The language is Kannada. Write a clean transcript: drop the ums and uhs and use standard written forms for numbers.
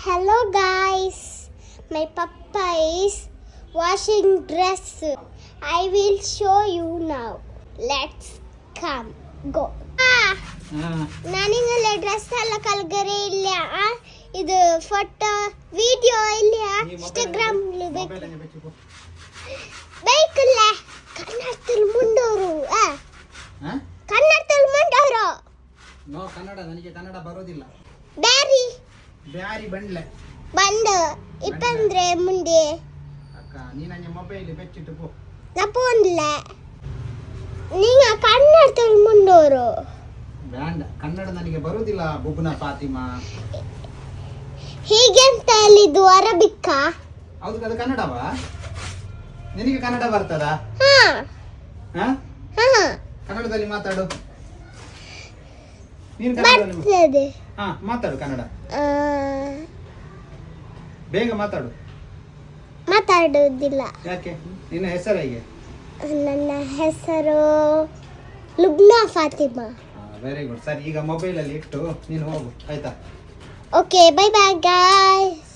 Hello guys, my papa is washing dress. I will show you now. Let's come go. ನಾನಿಂಗಲ್ಲ ಡ್ರೆಸ್ ಎಲ್ಲ ಕಲ್ಗರೆ ಇಲ್ಲ ಇದು ಫೋಟೋ ವಿಡಿಯೋ ಇಲ್ಲ ಇನ್ಸ್ಟಾಗ್ರಾಮ್ ಬೇಕಲ್ಲ ಕನ್ನಡದಲ್ಲಿ ಮುಂಡೋರು ಕನ್ನಡದಲ್ಲಿ ಮುಂಡೋರು ನೋ ಕನ್ನಡ ನನಗೆ ಕನ್ನಡ ಬರೋದಿಲ್ಲ ಬ್ಯಾರಿ ಬ್ಯಾರಿ ಬಂಡ್ಲೆ ಬಂದು ಇಪ್ಪಂದ್ರೆ ಮುಂದೆ ಅಕ್ಕ ನೀ ನನ್ನ ಮೊಬೈಲ್ ಬೆಚ್ಚಿಟ್ಟು ಪೋ ನಪ್ಪೊಂದಿಲ್ಲ ನೀಗ ಕನ್ನಡದಲ್ಲಿ ಮುಂಡೋರು ಬ್ಯಾಂಡ ಕನ್ನಡ ನನಗೆ ಬರೋದಿಲ್ಲ ಬುಬ್ನ ಫಾತಿಮಾ ಹೀಗೆಂತ ಹೇಳಿದ್ದು ಅರಬಿಕ್ಕಾ ಹೌದು ಅದು ಕನ್ನಡವಾ ನಿನಗೆ ಕನ್ನಡ ಬರ್ತದಾ ಹಾ ಹಾ ಹಾ ಕನ್ನಡದಲ್ಲಿ ಮಾತಾಡು ನೀನು ಕನ್ನಡದಲ್ಲಿ ಬರ್ತದೆ ಹಾ ಮಾತಾಡು ಕನ್ನಡ ಆ, ಬೇಗ ಮಾತಾಡು ಮಾತಾಡುವುದಿಲ್ಲ ಯಾಕೆ ನಿನ್ನ ಹೆಸರು ಹೇಗೆ ನನ್ನ ಹೆಸರು ಲುಬ್ನಾ ಫಾತಿಮಾ ವೆರಿ ಗುಡ್ ಸರಿ ಈಗ ಮೊಬೈಲಲ್ಲಿ ಇಟ್ಟು ನೀನು ಹೋಗು ಆಯ್ತಾ ಓಕೆ ಬೈ ಬೈ ಗಾಯ್ಸ್